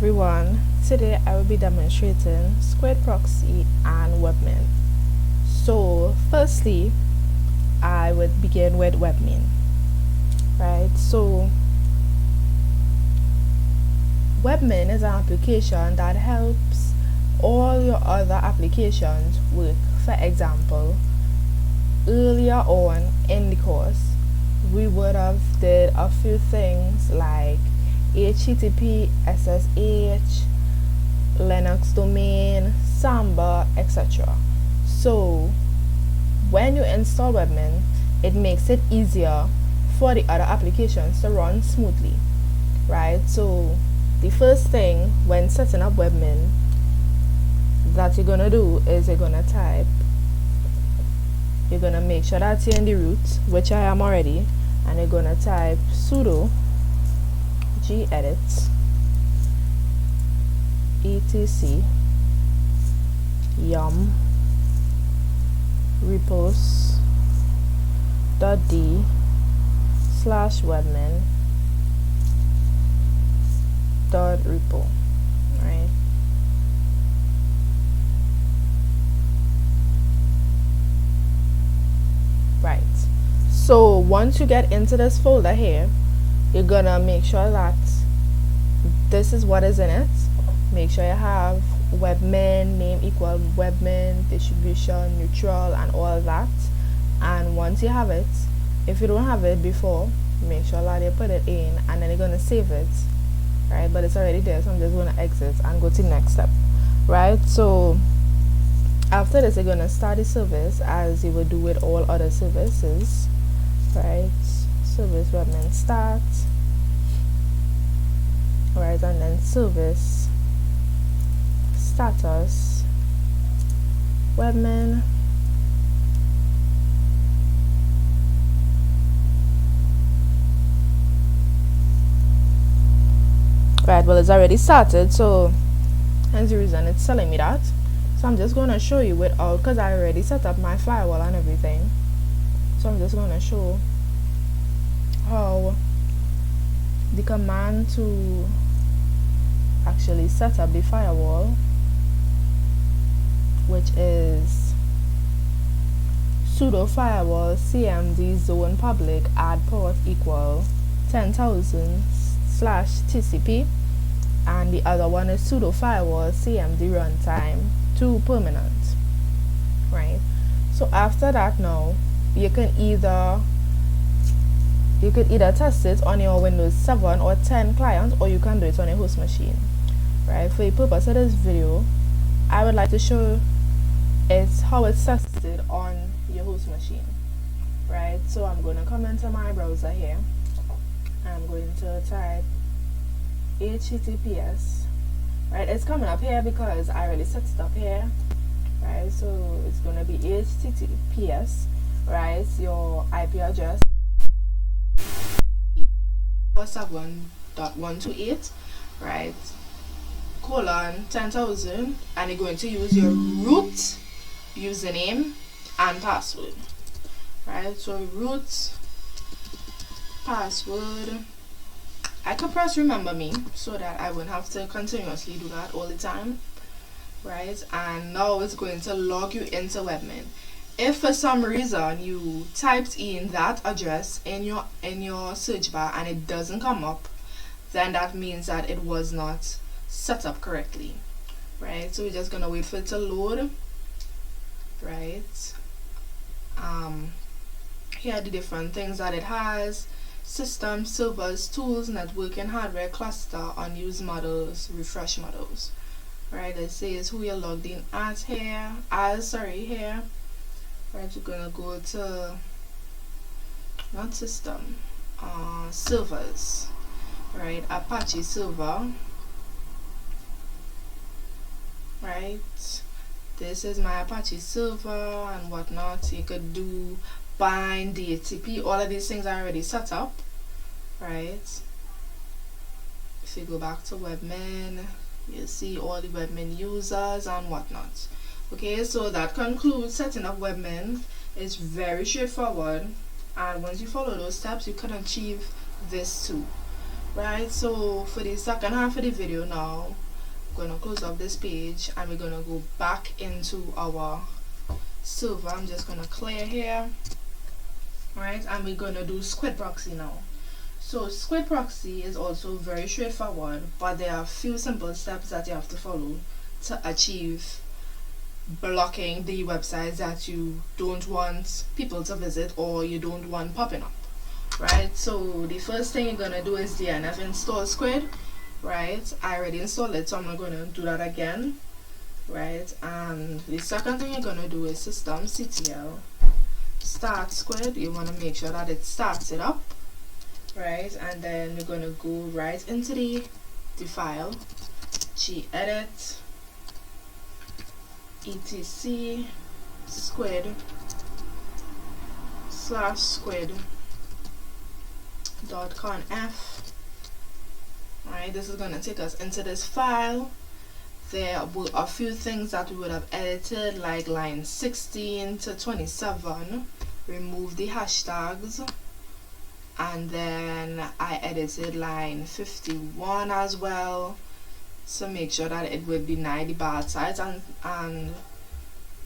everyone, today I will be demonstrating Squid, Proxy and Webmin. So firstly, I would begin with Webmin, right? So Webmin is an application that helps all your other applications work. For example, earlier on in the course, we would have did a few things like HTTP, SSH, Linux domain, Samba, etc. So when you install Webmin, it makes it easier for the other applications to run smoothly, right? So the first thing when setting up Webmin that you're gonna do is you're gonna make sure that you're in the root, which I am already, and you're gonna type sudo gedit etc yum repos.d/webmin.repo, right? Right. So once you get into this folder here, you're gonna make sure that this is what is in it. Make sure you have Webmin, name equal Webmin, distribution, neutral, and all that. And once you have it, if you don't have it before, make sure that you put it in, and then you're gonna save it, right? But it's already there, so I'm just gonna exit and go to the next step, right? So after this, you're gonna start the service as you would do with all other services, right? Service Webmin start, right, and then service status Webmin, right. Well, it's already started, so hence the reason it's telling me that. So I'm just going to show you without, because I already set up my firewall and everything, so I'm just going to show how the command to actually set up the firewall, which is sudo firewall cmd zone public add port equal 10,000/tcp, and the other one is sudo firewall cmd runtime to permanent, right? So after that, now you could either test it on your Windows 7 or 10 client, or you can do it on a host machine, right? For the purpose of this video, I would like to show how it's tested on your host machine, right? So I'm going to come into my browser here. I'm going to type HTTPS, right? It's coming up here because I already set it up here, right? So it's going to be HTTPS, right? Your IP address 7.128, right, colon 10,000, and you're going to use your root username and password, right? So root password, I could press remember me so that I wouldn't have to continuously do that all the time, right? And now it's going to log you into Webmin. If for some reason you typed in that address in your search bar and it doesn't come up, then that means that it was not set up correctly, right? So we're just gonna wait for it to load, right? Here are the different things that it has: system, servers, tools, networking, hardware, cluster, unused models, refresh models, right? It says who you're logged in at here, here. Right, we're gonna go to not system, servers, right? Apache server, right? This is my Apache server and whatnot. You could do bind, DHCP, all of these things are already set up, right? If you go back to Webmin, you'll see all the Webmin users and whatnot. Okay, so that concludes setting up Webmin. It's very straightforward, and once you follow those steps, you can achieve this too, Right, so for the second half of the video now, I'm gonna close up this page and we're gonna go back into our server. I'm just gonna clear here, right, and we're gonna do Squid Proxy now. So Squid Proxy is also very straightforward, but there are a few simple steps that you have to follow to achieve blocking the websites that you don't want people to visit or you don't want popping up. Right, so the first thing you're gonna do is DNF install Squid. Right, I already installed it, so I'm not gonna do that again. Right, and the second thing you're gonna do is systemctl start Squid. You want to make sure that it starts it up, right, and then you're gonna go right into the file, gedit etc squid /squid.conf. Right, this is gonna take us into this file. There were a few things that we would have edited, like line 16 to 27, remove the hashtags, and then I edited line 51 as well, so make sure that it would deny the bad sites, and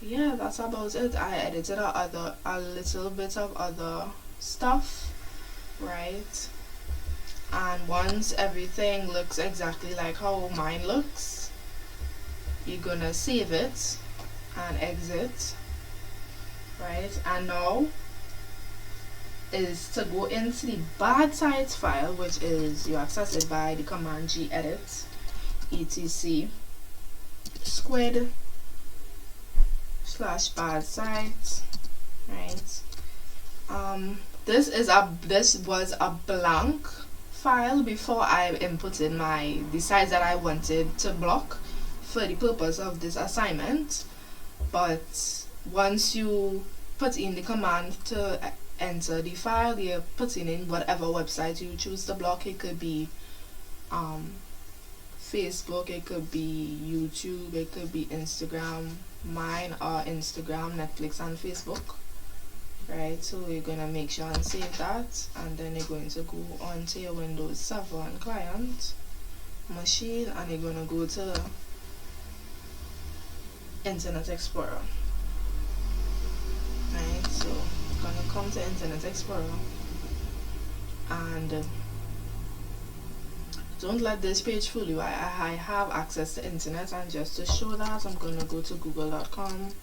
yeah, that's about it. I edited a little bit of other stuff, right, and once everything looks exactly like how mine looks, you're gonna save it and exit, right, and now is to go into the bad sites file, which is you access it by the command gedit etc squid /bad sites, right. This was a blank file before I inputted the sites that I wanted to block for the purpose of this assignment, but once you put in the command to enter the file, you're putting in whatever website you choose to block. It could be Facebook, it could be YouTube, it could be Instagram. Mine are Instagram, Netflix, and Facebook, right. So you're gonna make sure and save that, and then you're going to go on to your Windows 7 client machine, and you're gonna go to Internet Explorer, right. So you're gonna come to Internet Explorer, and don't let this page fool you. I have access to internet, and just to show that, I'm gonna go to google.com,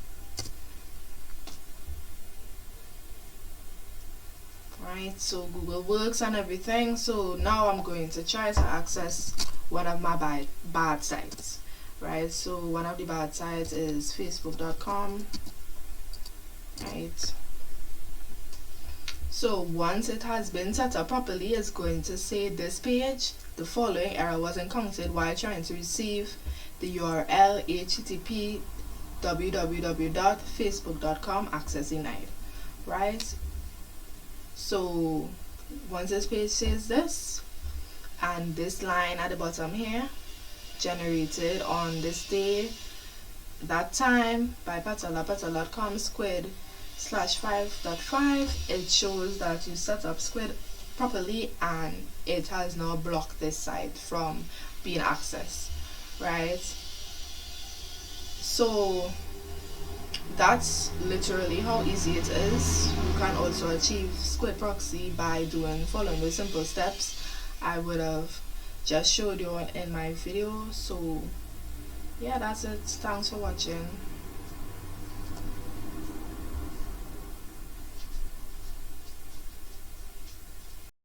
right. So Google works and everything. So now I'm going to try to access one of my bad sites, right. So one of the bad sites is facebook.com, right. So once it has been set up properly, it's going to say this page, the following error was encountered while trying to receive the URL http www.facebook.com access denied, right. So once this page says this, and this line at the bottom here, generated on this day, that time, by patal.com squid /5.5, it shows that you set up Squid properly and it has now blocked this site from being accessed, right. So that's literally how easy it is. You can also achieve Squid Proxy by following those simple steps I would have just showed you in my video. So yeah, that's it. Thanks for watching.